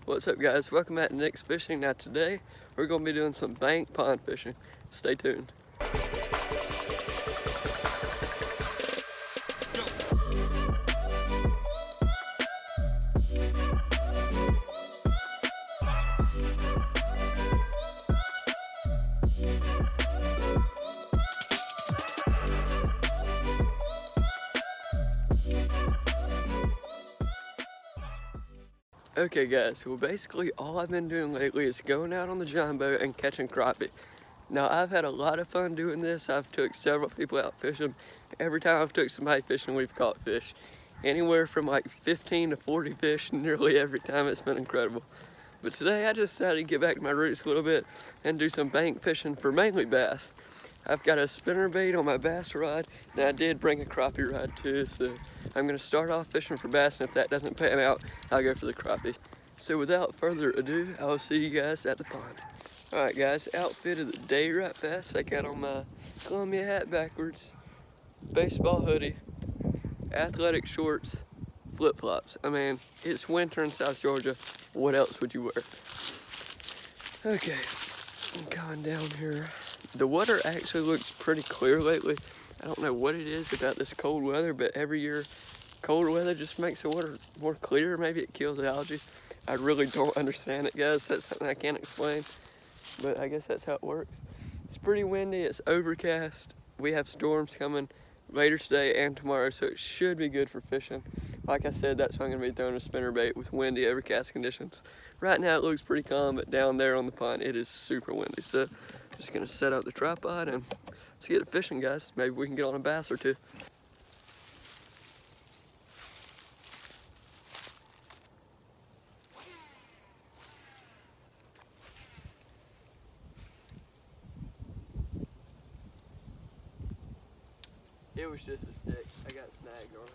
What's up guys, welcome back to Nick's Fishing. Now today we're going to be doing some bank pond fishing. Stay tuned. Okay guys, well basically all I've been doing lately is going out on the John boat and catching crappie. Now I've had a lot of fun doing this. I've took several people out fishing. Every time I've took somebody fishing, we've caught fish. Anywhere from like 15 to 40 fish nearly every time. It's been incredible. But today I just decided to get back to my roots a little bit and do some bank fishing for mainly bass. I've got a spinnerbait on my bass rod, and I did bring a crappie rod too, so I'm going to start off fishing for bass, and if that doesn't pan out, I'll go for the crappie. So without further ado, I'll see you guys at the pond. Alright guys, outfit of the day right fast. I got on my Columbia hat backwards, baseball hoodie, athletic shorts, flip-flops. I mean, it's winter in South Georgia. What else would you wear? Okay, I'm going down here. The water actually looks pretty clear lately. I don't know what it is about this cold weather, but every year cold weather just makes the water more clear. Maybe it kills algae. I really don't understand it, guys. That's something I can't explain, but I guess that's how it works. It's pretty windy, it's overcast. We have storms coming later today and tomorrow, so it should be good for fishing. Like I said, that's why I'm gonna be throwing a spinnerbait with windy, overcast conditions. Right now it looks pretty calm, but down there on the pond, it is super windy. So just gonna set up the tripod and let's get it fishing, guys. Maybe we can get on a bass or two. It was just a stick. I got snagged on it.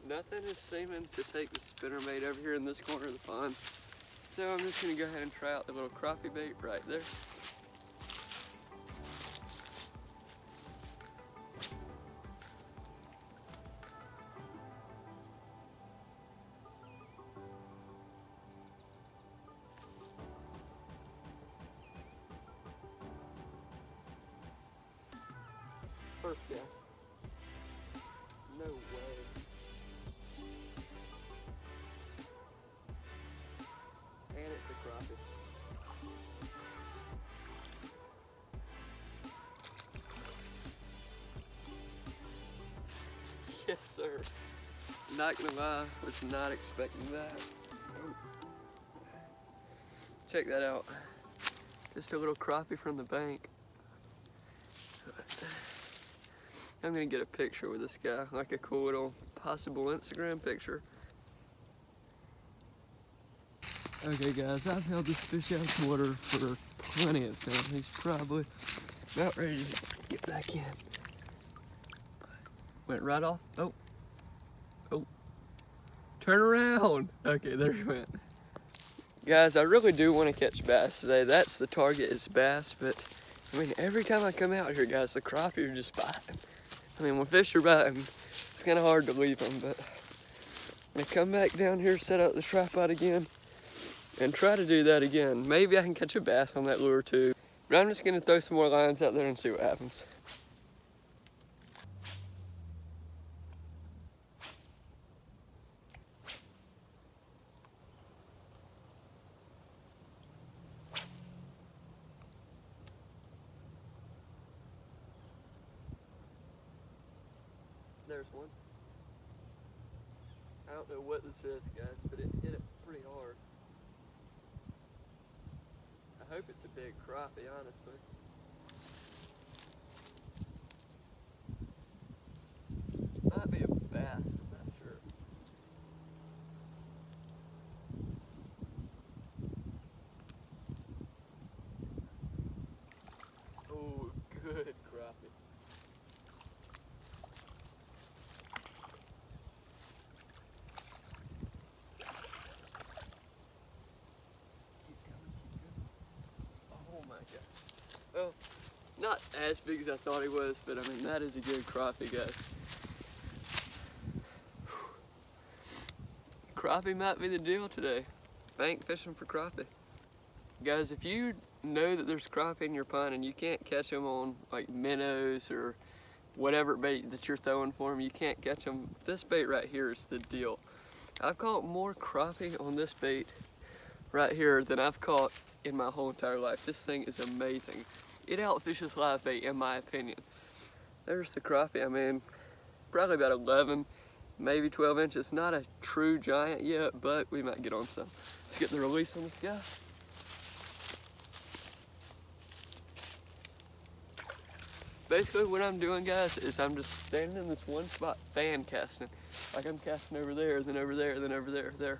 Nothing is seeming to take the spinnerbait over here in this corner of the pond. So I'm just gonna go ahead and try out the little crappie bait right there. First guy. No way. And it's a crappie. Yes, sir. Not gonna lie, was not expecting that. Oh. Check that out. Just a little crappie from the bank. I'm gonna get a picture with this guy, like a cool little possible Instagram picture. Okay guys, I've held this fish out of water for plenty of time. He's probably about ready to get back in. Went right off. Oh. Oh. Turn around. Okay, there he went. Guys, I really do want to catch bass today. That's the target, is bass, but I mean, every time I come out here, guys, the crappie are just biting. I mean, when fish are biting, it's kind of hard to leave them, but I'm gonna come back down here, set up the tripod again, and try to do that again. Maybe I can catch a bass on that lure too. But I'm just gonna throw some more lines out there and see what happens. There's one. I don't know what this is, guys, but it hit it pretty hard. I hope it's a big crappie, honestly. Might be a bass, I'm not sure. Oh, good crappie. not as big as I thought he was, but I mean, that is a good crappie, guys. Crappie might be the deal today. Bank fishing for crappie. Guys, if you know that there's crappie in your pond and you can't catch them on like minnows or whatever bait that you're throwing for them, you can't catch them, this bait right here is the deal. I've caught more crappie on this bait right here than I've caught in my whole entire life. This thing is amazing. It outfishes live bait in my opinion. There's the crappie. I mean, probably about 11, maybe 12 inches. Not a true giant yet, but we might get on some. Let's get the release on this guy. Basically what I'm doing, guys, is I'm just standing in this one spot fan casting. Like I'm casting over there, then over there, then over there, there.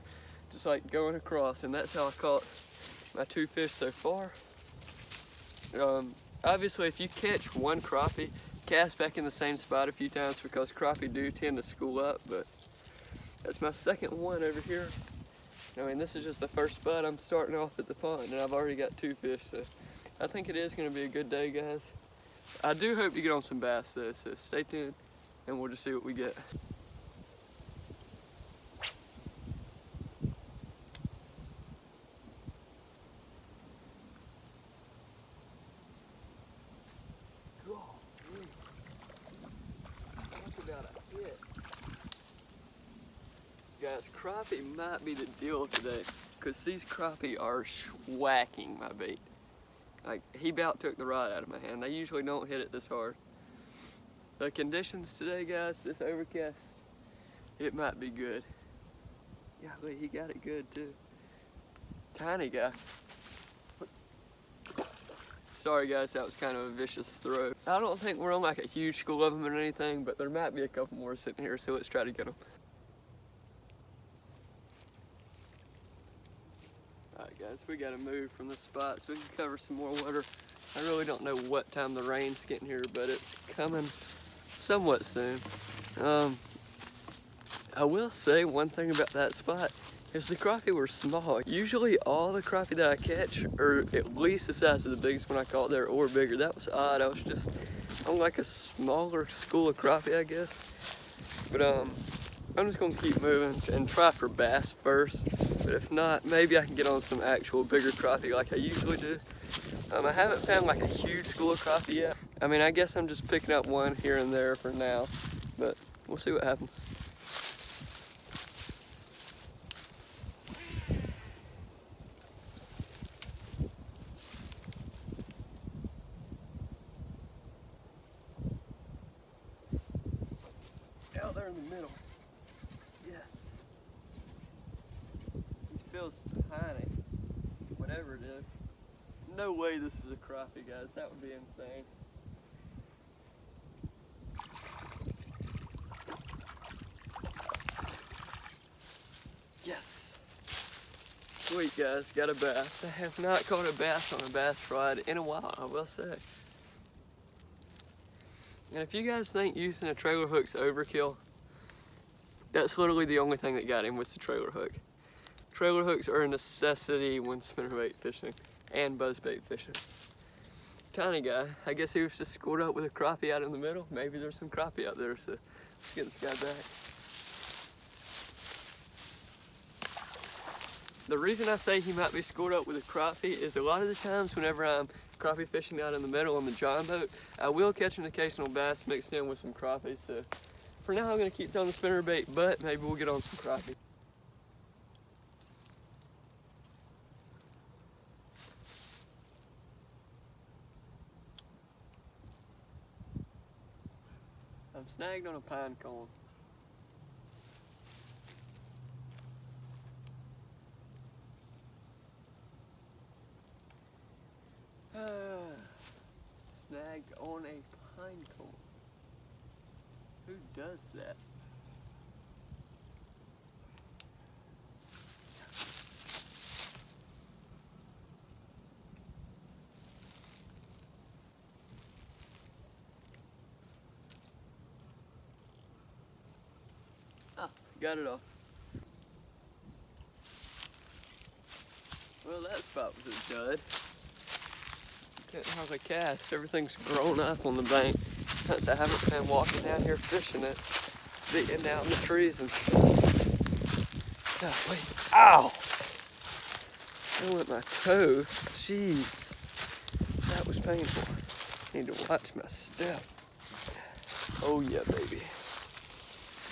Just like going across, and that's how I caught my 2 fish so far. Obviously if you catch one crappie, cast back in the same spot a few times because crappie do tend to school up, but that's my second one over here. I mean, this is just the first spot I'm starting off at the pond, and I've already got 2 fish, so I think it is gonna be a good day, guys. I do hope to get on some bass though, so stay tuned and we'll just see what we get. Talk about a hit. Guys, crappie might be the deal today because these crappie are whacking my bait. Like, he about took the rod out of my hand. They usually don't hit it this hard. The conditions today, guys, this overcast, it might be good. Yeah, he got it good too. Tiny guy. Sorry guys, that was kind of a vicious throw. I don't think we're on like a huge school of them or anything, but there might be a couple more sitting here, so let's try to get them. Alright guys, we gotta move from this spot so we can cover some more water. I really don't know what time the rain's getting here, but it's coming somewhat soon. I will say one thing about that spot is the crappie were small. Usually all the crappie that I catch are at least the size of the biggest one I caught there or bigger. That was odd. I was just on like a smaller school of crappie, I guess. But I'm just gonna keep moving and try for bass first. But if not, maybe I can get on some actual bigger crappie like I usually do. I haven't found like a huge school of crappie yet. I mean, I guess I'm just picking up one here and there for now, but we'll see what happens. Out there in the middle. Yes. He feels tiny, whatever it is. No way this is a crappie, guys. That would be insane. Yes. Sweet, guys. Got a bass. I have not caught a bass on a bass rod in a while, I will say. And if you guys think using a trailer hook's overkill, that's literally the only thing that got him was the trailer hook. Trailer hooks are a necessity when spinnerbait fishing and buzzbait fishing. Tiny guy. I guess he was just scored up with a crappie out in the middle. Maybe there's some crappie out there, so let's get this guy back. The reason I say he might be scored up with a crappie is a lot of the times whenever I'm crappie fishing out in the middle on the John boat, I will catch an occasional bass mixed in with some crappie. So for now I'm going to keep throwing the spinnerbait, but maybe we'll get on some crappie. I'm snagged on a pine cone. Snagged on a pine cone. Who does that? Ah, got it off. Well, that spot was a dud. Can't hardly cast. Everything's grown up on the bank since I haven't been walking down here fishing it, beating down the trees and stuff. Golly. Ow! I went my toe. Jeez. That was painful. Need to watch my step. Oh yeah, baby.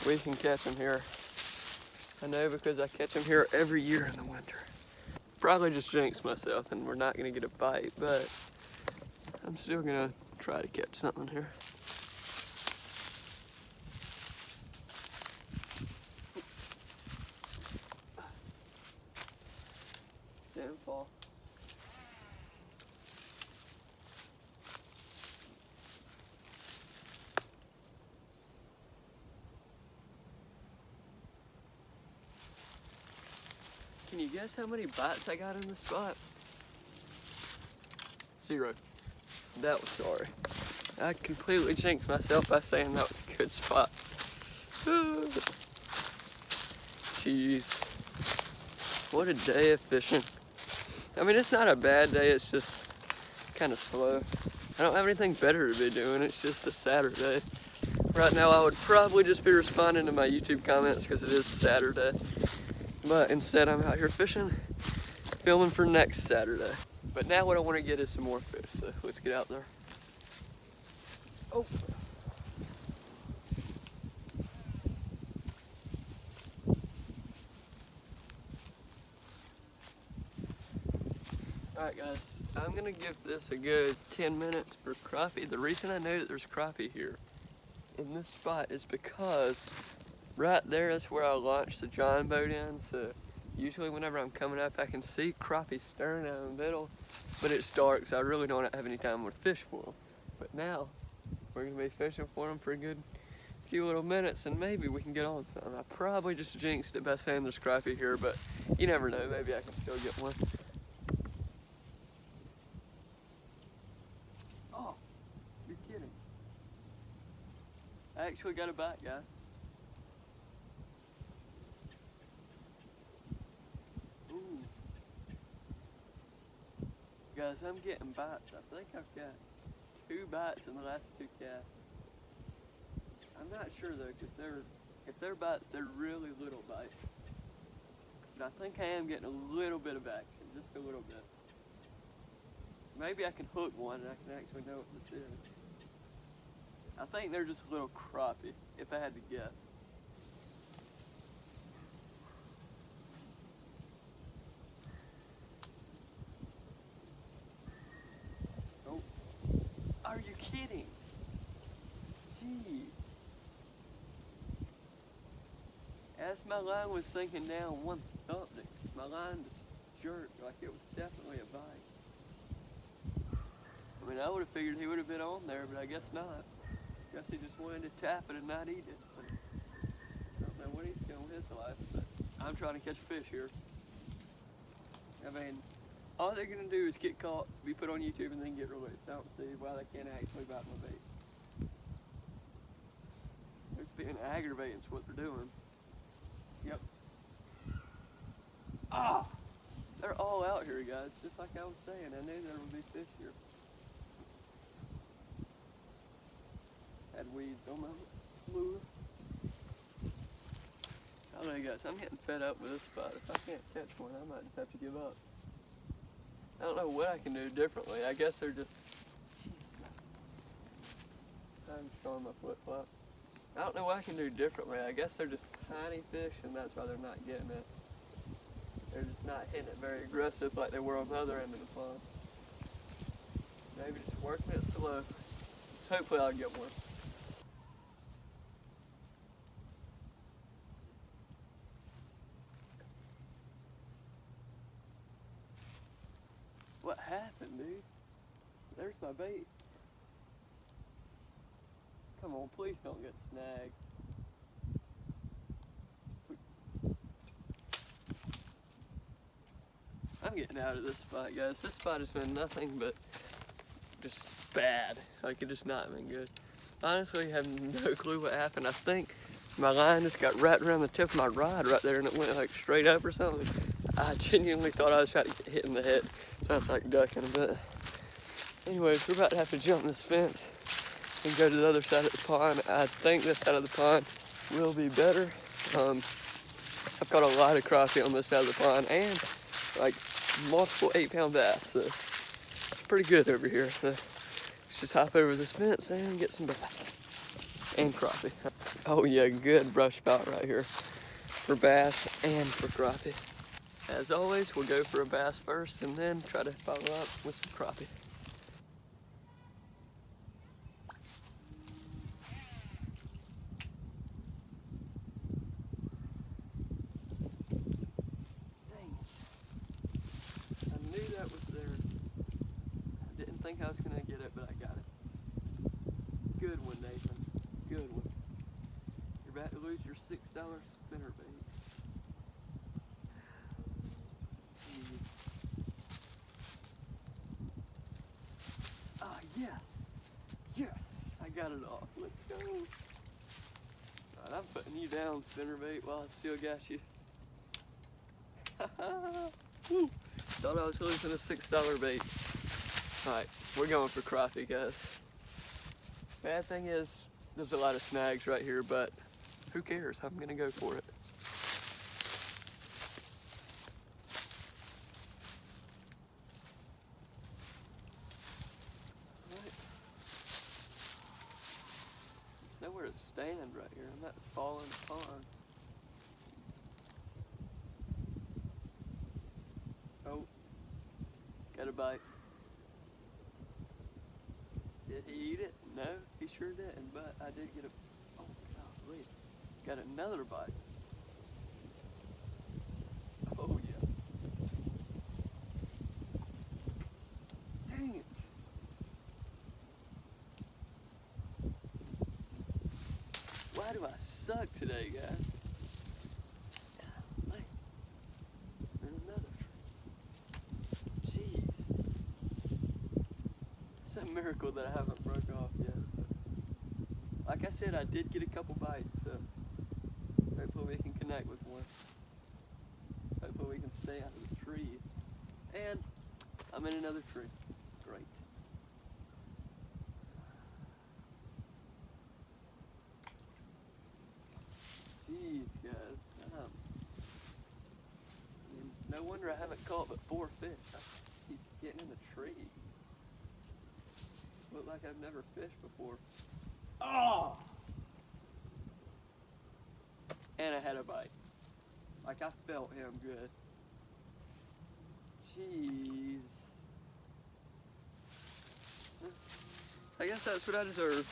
We can catch them here. I know because I catch them here every year in the winter. Probably just jinxed myself and we're not gonna get a bite, but I'm still gonna try to catch something here. Downfall. Can you guess how many bites I got in this spot? 0. That was sorry. I completely jinxed myself by saying that was a good spot. Jeez. What a day of fishing. I mean, it's not a bad day, it's just kind of slow. I don't have anything better to be doing, it's just a Saturday. Right now I would probably just be responding to my YouTube comments because it is Saturday. But instead I'm out here fishing, filming for next Saturday. But now what I want to get is some more fish, so let's get out there. Oh. Alright guys, I'm gonna give this a good 10 minutes for crappie. The reason I know that there's crappie here in this spot is because right there is where I launch the John boat in, so usually whenever I'm coming up I can see crappie stirring out in the middle, but it's dark so I really don't have any time to fish for them. But now we're gonna be fishing for them for a good few little minutes and maybe we can get on some. I probably just jinxed it by saying there's crappie here, but you never know, maybe I can still get one. Oh, you're kidding. I actually got a bite, guys. Ooh. Guys, I'm getting bites. I think I've got 2 bites in the last 2 casts. I'm not sure though, because if they're bites, they're really little bites. But I think I am getting a little bit of action, just a little bit. Maybe I can hook one and I can actually know what this is. I think they're just a little crappie, if I had to guess. Oh, are you kidding? Jeez. As my line was sinking down, one thumped it. My line just jerked like it was definitely a vise. I mean, I would have figured he would have been on there, but I guess not. Guess he just wanted to tap it and not eat it. But I don't know what he's doing with his life, but I'm trying to catch fish here. I mean, all they're gonna do is get caught, be put on YouTube, and then get released. I don't see why they can't actually bite my bait. They're just being aggravating is what they're doing. Yep. Ah! They're all out here, guys. Just like I was saying, I knew there would be fish here. Had weeds on my lure. I don't know, guys. I'm getting fed up with this spot. If I can't catch one, I might just have to give up. I don't know what I can do differently. I guess they're just... I'm showing my flip-flop. I don't know what I can do differently. I guess they're just tiny fish and that's why they're not getting it. They're just not hitting it very aggressive like they were on the other end of the pond. Maybe just working it slow. Hopefully I'll get one. What happened, dude? There's my bait. Come on, please don't get snagged. I'm getting out of this spot, guys. This spot has been nothing but just bad. Like, it has not been good. Honestly, I have no clue what happened. I think my line just got wrapped around the tip of my rod right there and it went like straight up or something. I genuinely thought I was trying to get hit in the head. So I was like ducking a bit. Anyways, we're about to have to jump this fence and go to the other side of the pond. I think this side of the pond will be better. I've caught a lot of crappie on this side of the pond and like multiple 8-pound bass, so it's pretty good over here. So let's just hop over this fence and get some bass and crappie. Oh yeah, good brush spot right here for bass and for crappie. As always, we'll go for a bass first and then try to follow up with some crappie. I think I was gonna get it, but I got it. Good one, Nathan. Good one. You're about to lose your $6 spinner bait. Ah, yes. Yes. I got it off. Let's go. Alright, I'm putting you down, spinner bait, while I still got you. Woo. Thought I was losing a $6 bait. Alright, we're going for crappie, guys. Bad thing is, there's a lot of snags right here, but who cares? I'm gonna go for it. Alright. There's nowhere to stand right here. I'm about to fall in the pond. Oh, got a bite. Did he eat it? No, he sure didn't, but I did get a, oh golly, got another bite. Oh yeah. Dang it. Why do I suck today, guys? Golly. There's another. Jeez. It's a miracle that I haven't broke off yet. But like I said, I did get a couple bites, so hopefully we can connect with one. Hopefully we can stay out of the trees. And I'm in another tree. Great. Jeez, guys. No wonder I haven't caught but 4 fish. I keep getting in the tree. Look like I've never fished before. Oh! And I had a bite. Like I felt him good. Jeez. I guess that's what I deserve.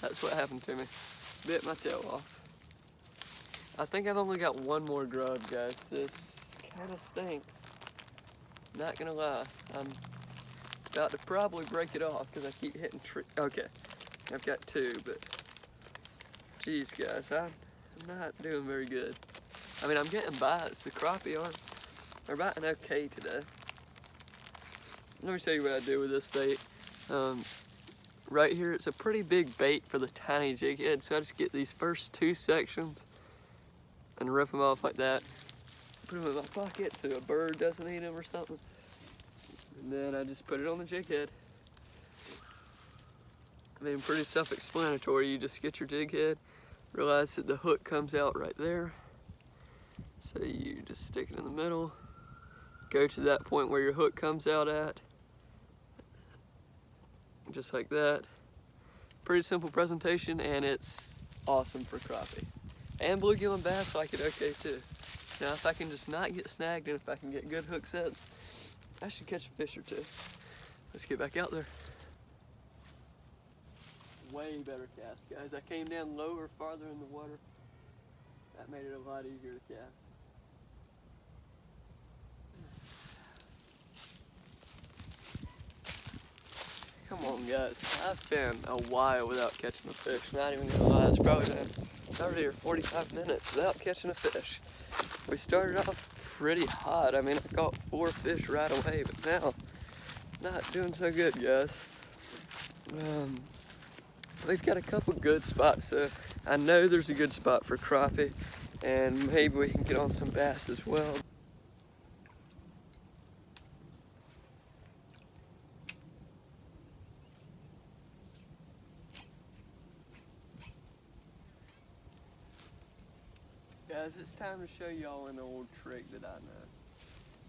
That's what happened to me. Bit my tail off. I think I've only got one more grub, guys. This kind of stinks. Not gonna lie. I'm about to probably break it off because I keep hitting tree. Okay, I've got 2, but geez, guys, I'm not doing very good. I mean, I'm getting bites. The crappie are biting okay today. Let me show you what I do with this bait. Right here, it's a pretty big bait for the tiny jig head, so I just get these first 2 sections and rip them off like that. Put them in my pocket so a bird doesn't eat them or something. And then I just put it on the jig head. I mean, pretty self-explanatory. You just get your jig head, realize that the hook comes out right there. So you just stick it in the middle, go to that point where your hook comes out at, just like that. Pretty simple presentation, and it's awesome for crappie. And bluegill and bass like it okay too. Now if I can just not get snagged and if I can get good hook sets, I should catch a fish or 2. Let's get back out there. Way better cast, guys. I came down lower, farther in the water. That made it a lot easier to cast. Come on, guys. I've been a while without catching a fish. Not even gonna lie, it's probably been 30 or 45 minutes without catching a fish. We started off pretty hot. I mean, I caught 4 fish right away, but now, not doing so good, guys. We've got a couple good spots, so I know there's a good spot for crappie, and maybe we can get on some bass as well. Guys, it's time to show y'all an old trick that I know.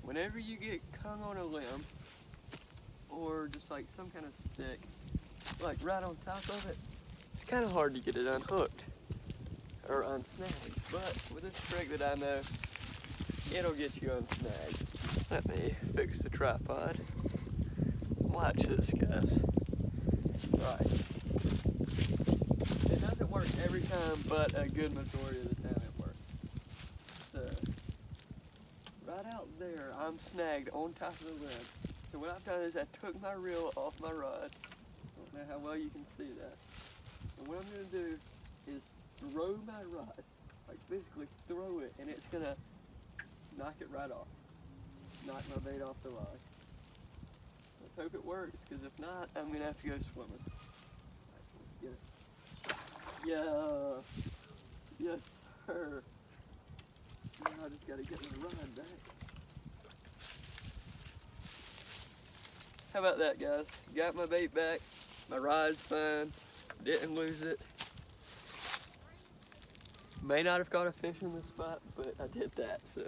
Whenever you get hung on a limb, or just like some kind of stick, like right on top of it, it's kind of hard to get it unhooked or unsnagged. But with this trick that I know, it'll get you unsnagged. Let me fix the tripod. Watch this, guys. Right. It doesn't work every time, but a good majority of the time it works. So, right out there, I'm snagged on top of the limb. So what I've done is I took my reel off my rod. I don't know how well you can see that. And what I'm going to do is throw my rod, like basically throw it, and it's going to knock it right off. Knock my bait off the rod. Let's hope it works, because if not, I'm going to have to go swimming. Right, let's get it. Yeah. Yes, sir. Now I just got to get my rod back. How about that, guys? Got my bait back. My rod's fine. Didn't lose it. May not have caught a fish in this spot, but I did that, so.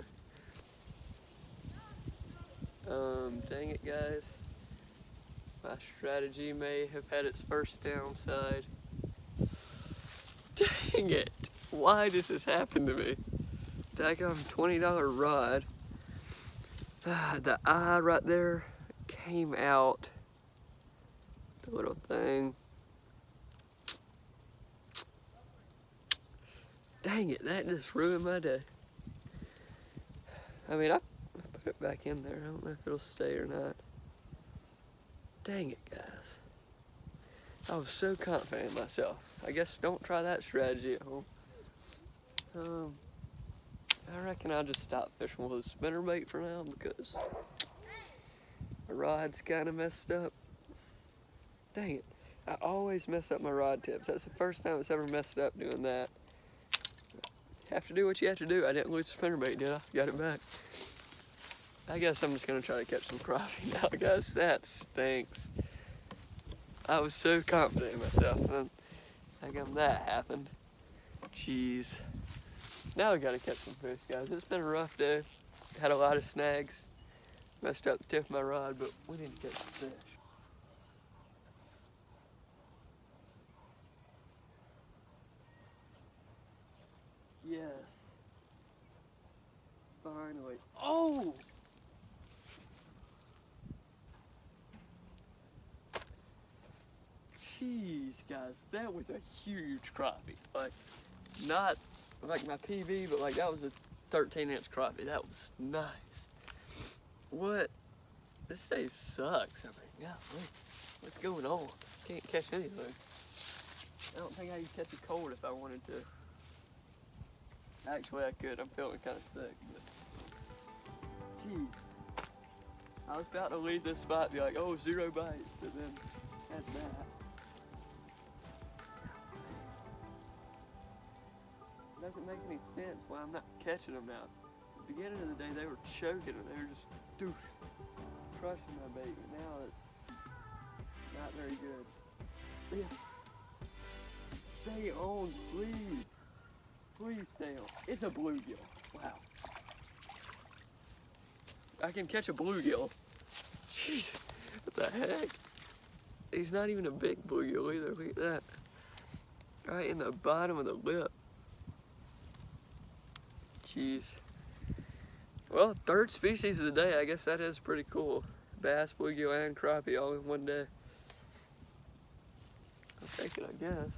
Dang it, guys. My strategy may have had its first downside. Dang it! Why does this happen to me? Daggum $20 rod. The eye right there came out. The little thing. Dang it, that just ruined my day. I mean, I put it back in there. I don't know if it'll stay or not. Dang it, guys. I was so confident in myself. I guess don't try that strategy at home. I reckon I'll just stop fishing with a spinnerbait for now because my rod's kind of messed up. Dang it. I always mess up my rod tips. That's the first time it's ever messed up doing that. Have to do what you have to do. I didn't lose the spinnerbait, did I? Got it back. I guess I'm just going to try to catch some crappie now, guys. That stinks. I was so confident in myself, and how come that happened? Jeez. Now I got to catch some fish, guys. It's been a rough day. Had a lot of snags. Messed up the tip of my rod, but we need to catch some fish. Yes. Finally. Oh! Jeez, guys, that was a huge crappie. Like, not like my PB, but like that was a 13-inch crappie. That was nice. What? This day sucks. I mean, yeah, what's going on? Can't catch anything. I don't think I could catch a cold if I wanted to. Actually, I could. I'm feeling kind of sick, but geez. I was about to leave this spot and be like, oh, 0 bites, but then had that. It doesn't make any sense why I'm not catching them now. At the beginning of the day, they were choking and they were just crushing my bait. And now it's not very good. Yeah. Stay on, please. Please stay on. It's a bluegill. Wow. I can catch a bluegill. Jeez, what the heck? He's not even a big bluegill either. Look at that. Right in the bottom of the lip. Jeez. Well, third species of the day. I guess that is pretty cool. Bass, bluegill, and crappie all in one day. I'll take it, I guess.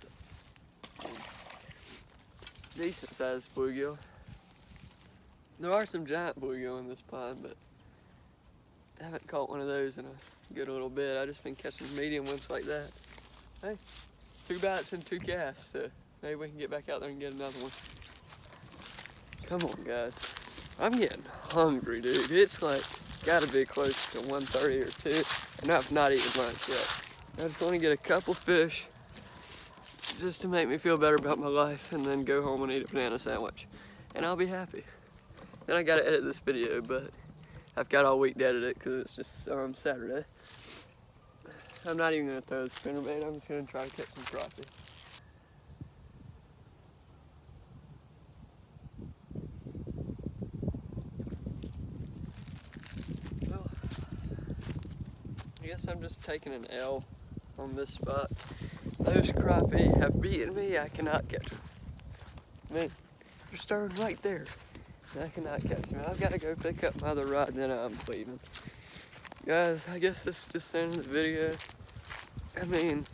Decent sized bluegill. There are some giant bluegill in this pond, but I haven't caught one of those in a good little bit. I've just been catching medium ones like that. Hey, 2 bites and 2 casts, so maybe we can get back out there and get another one. Come on, guys. I'm getting hungry, dude. It's like gotta be close to 1:30 or 2, and I've not eaten lunch yet. I just want to get a couple fish just to make me feel better about my life, and then go home and eat a banana sandwich, and I'll be happy. Then I gotta edit this video, but I've got all week to edit it because it's just Saturday. I'm not even gonna throw the spinnerbait. I'm just gonna try to catch some crappie. guess I'm just taking an L on this spot. Those crappie have beaten me. I cannot catch them. Man, they're stirring right there. I cannot catch them. I've got to go pick up my other rod and then I'm leaving. Guys, I guess this is just the end of the video. I mean,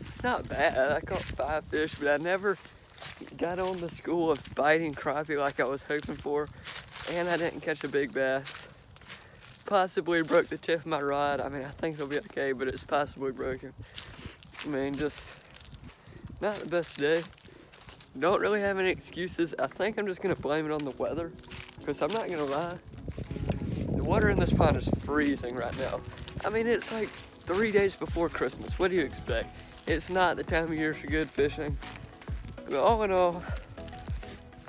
it's not bad. I caught 5 fish, but I never got on the school of biting crappie like I was hoping for. And I didn't catch a big bass. Possibly broke the tip of my rod. I mean, I think it'll be okay, but it's possibly broken. I mean, just not the best day. Don't really have any excuses. I think I'm just gonna blame it on the weather, because I'm not gonna lie, the water in this pond is freezing right now. I mean, it's like 3 days before Christmas. What do you expect? It's not the time of year for good fishing. But all in all,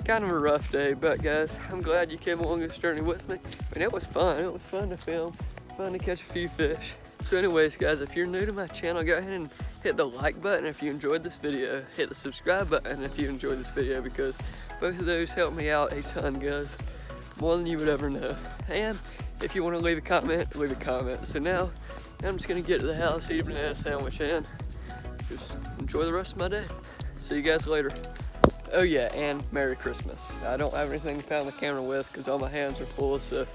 kind of a rough day, but guys, I'm glad you came along this journey with me. I mean, it was fun. It was fun to film, fun to catch a few fish. So anyways, guys, if you're new to my channel, go ahead and hit the like button if you enjoyed this video. Hit the subscribe button if you enjoyed this video, because both of those help me out a ton, guys. More than you would ever know. And if you want to leave a comment, leave a comment. So now, I'm just going to get to the house, eat a banana sandwich, and just enjoy the rest of my day. See you guys later. Oh yeah, and Merry Christmas. I don't have anything to pound the camera with because all my hands are full, so